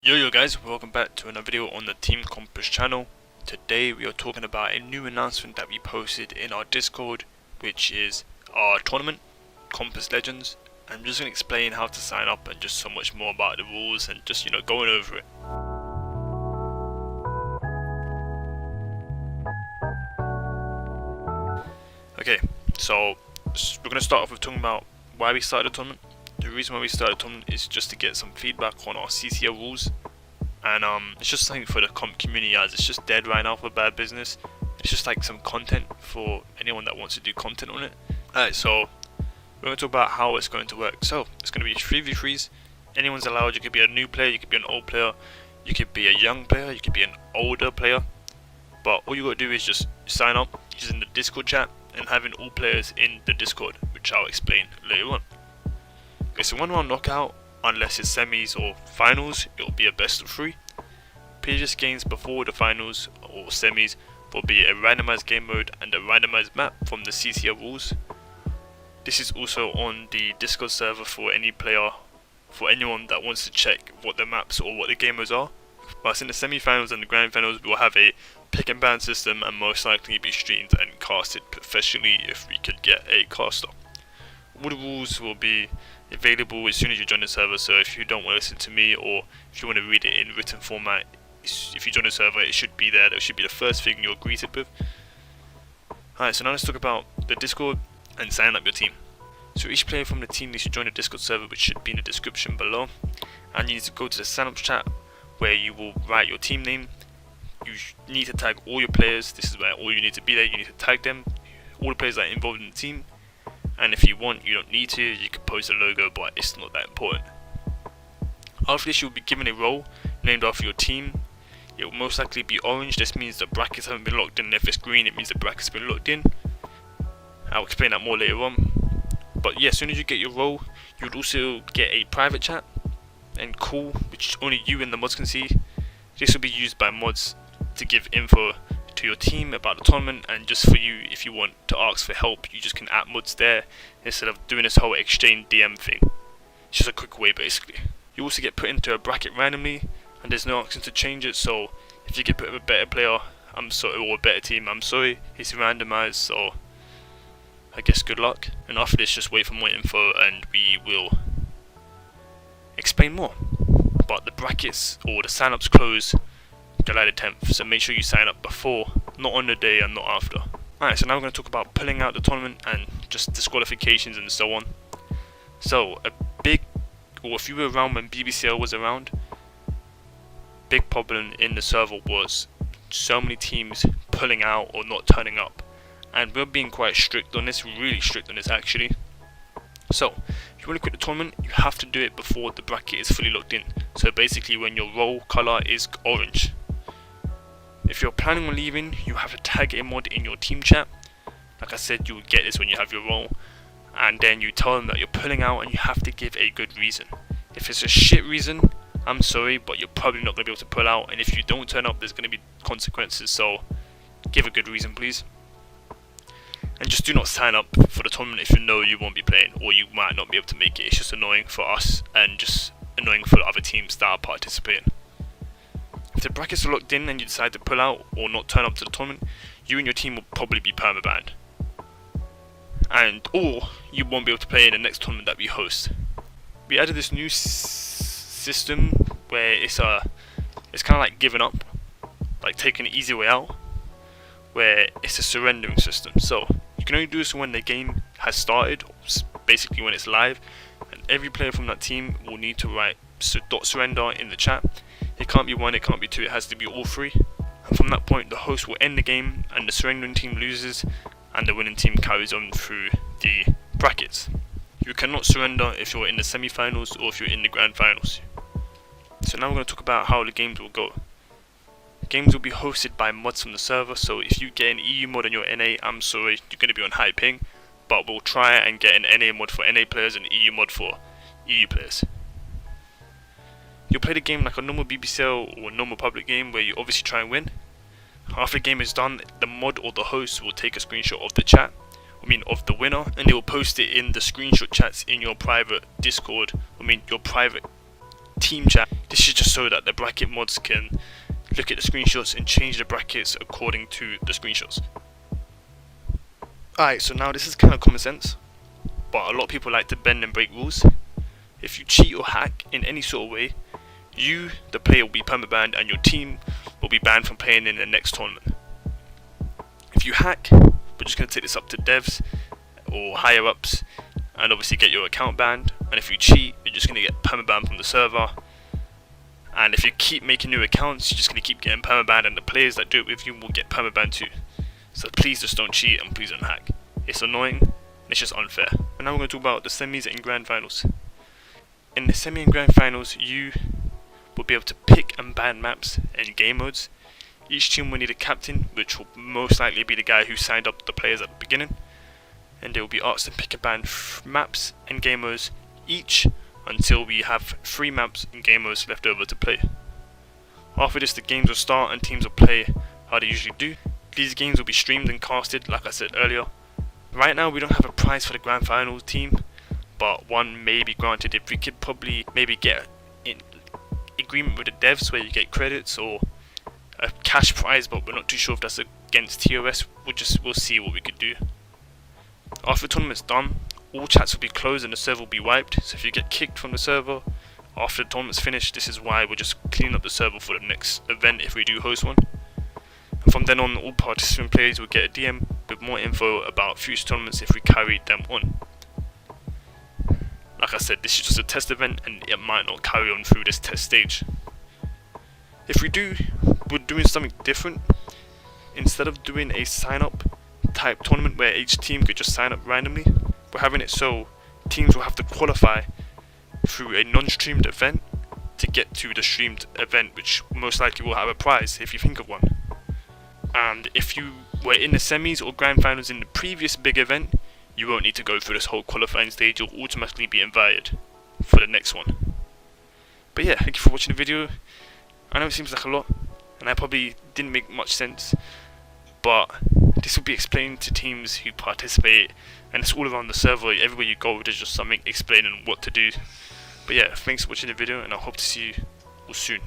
Yo guys, welcome back to another video on the Team Compass channel. Today we are talking about a new announcement that we posted in our Discord, which is our tournament, Compass Legends. I'm just going to explain how to sign up and just so much more about the rules and just going over it. Okay, so we're going to start off with talking about why we started the tournament. The reason why we started the tournament is just to get some feedback on our CCL rules, and it's just something for the comp community, as it's just dead right now for bad business. It's just like some content for anyone that wants to do content on it. Alright, so we're going to talk about how it's going to work. So it's going to be 3v3s. Anyone's allowed. You could be a new player, you could be an old player, you could be a young player, you could be an older player. But all you got to do is just sign up using the Discord chat and having all players in the Discord, which I'll explain later on. It's a 1-round knockout. Unless it's semis or finals, it'll be a best of 3. Previous games before the finals or semis will be a randomized game mode and a randomized map from the CCL rules. This is also on the Discord server for any player, for anyone that wants to check what the maps or what the game modes are. Whilst in the semi-finals and the grand finals, we will have a pick and ban system and most likely be streamed and casted professionally if we could get a caster. All the rules will be available as soon as you join the server, so if you don't want to listen to me or if you want to read it in written format, if you join the server it should be there. That should be the first thing you're greeted with. Alright, so now let's talk about the Discord and sign up your team. So each player from the team needs to join the Discord server, which should be in the description below, and you need to go to the sign up chat where you will write your team name. You need to tag all your players. This is where all you need to be there. You need to tag them, all the players that are involved in the team. And if you want, you don't need to, you can post a logo, but it's not that important. After this, you'll be given a role named after your team. It will most likely be orange. This means the brackets haven't been locked in. If it's green, it means the brackets have been locked in. I'll explain that more later on. But yeah, as soon as you get your role, you would also get a private chat and call, which only you and the mods can see. This will be used by mods to give info to your team about the tournament, and just for you, if you want to ask for help, you just can add mods there instead of doing this whole exchange DM thing. It's just a quick way basically. You also get put into a bracket randomly and there's no option to change it, so if you get put with a better player, I'm sorry, or a better team, I'm sorry, it's randomized, so I guess good luck. And after this, just wait for more info and we will explain more. But the brackets or the sign-ups close July the 10th, so make sure you sign up before, not on the day and not after. Alright, so now we're going to talk about pulling out the tournament and just disqualifications and so on. So if you were around when BBCL was around, big problem in the server was so many teams pulling out or not turning up, and we're being quite strict on this, really strict on this actually. So if you want to quit the tournament, you have to do it before the bracket is fully locked in, so basically when your role colour is orange. If you're planning on leaving, you have to tag a mod in your team chat. Like I said, you will get this when you have your role, and then you tell them that you're pulling out and you have to give a good reason. If it's a shit reason, I'm sorry, but you're probably not going to be able to pull out, and if you don't turn up, there's going to be consequences, so give a good reason please. And just do not sign up for the tournament if you know you won't be playing or you might not be able to make it. It's just annoying for us and just annoying for the other teams that are participating. If the brackets are locked in and you decide to pull out or not turn up to the tournament, you and your team will probably be permabanned. Or you won't be able to play in the next tournament that we host. We added this new system where it's kind of like giving up, like taking an easy way out, where it's a surrendering system. So you can only do this when the game has started, basically when it's live, and every player from that team will need to write .surrender in the chat. It can't be 1, it can't be 2, it has to be all 3. And from that point, the host will end the game and the surrendering team loses and the winning team carries on through the brackets. You cannot surrender if you're in the semi-finals or if you're in the grand finals. So now we're going to talk about how the games will go. Games will be hosted by mods from the server, so if you get an EU mod on your NA, I'm sorry, you're going to be on high ping, but we'll try and get an NA mod for NA players and EU mod for EU players. You'll play the game like a normal BBCL or normal public game where you obviously try and win. After the game is done, the mod or the host will take a screenshot of the chat, of the winner, and they will post it in the screenshot chats in your private Discord, your private team chat. This is just so that the bracket mods can look at the screenshots and change the brackets according to the screenshots. Alright, so now this is kind of common sense, but a lot of people like to bend and break rules. If you cheat or hack in any sort of way, you, the player, will be permabanned and your team will be banned from playing in the next tournament. If you hack, we're just going to take this up to devs or higher ups and obviously get your account banned. And if you cheat, you're just going to get permabanned from the server. And if you keep making new accounts, you're just going to keep getting permabanned, and the players that do it with you will get permabanned too. So please just don't cheat and please don't hack. It's annoying and it's just unfair. And now we're going to talk about the semis and grand finals. In the semi and grand finals, you will be able to pick and ban maps and game modes. Each team will need a captain, which will most likely be the guy who signed up the players at the beginning. And they will be asked to pick and ban maps and game modes each until we have 3 maps and game modes left over to play. After this, the games will start and teams will play how they usually do. These games will be streamed and casted, like I said earlier. Right now we don't have a prize for the grand final team, but one may be granted if we could probably maybe get in agreement with the devs where you get credits or a cash prize, but we're not too sure if that's against TOS. We'll see what we could do. After the tournament's done, all chats will be closed and the server will be wiped. So if you get kicked from the server after the tournament's finished, this is why we're just cleaning up the server for the next event if we do host one. And from then on, all participant players will get a DM with more info about future tournaments if we carry them on. Like I said, this is just a test event and it might not carry on through this test stage. If we do, we're doing something different. Instead of doing a sign up type tournament where each team could just sign up randomly, we're having it so teams will have to qualify through a non-streamed event to get to the streamed event, which most likely will have a prize if you think of one. And if you were in the semis or grand finals in the previous big event, you won't need to go through this whole qualifying stage. You'll automatically be invited for the next one. But yeah, thank you for watching the video. I know it seems like a lot and I probably didn't make much sense, but this will be explained to teams who participate, and it's all around the server. Everywhere you go, there's just something explaining what to do. But yeah, thanks for watching the video and I hope to see you all soon.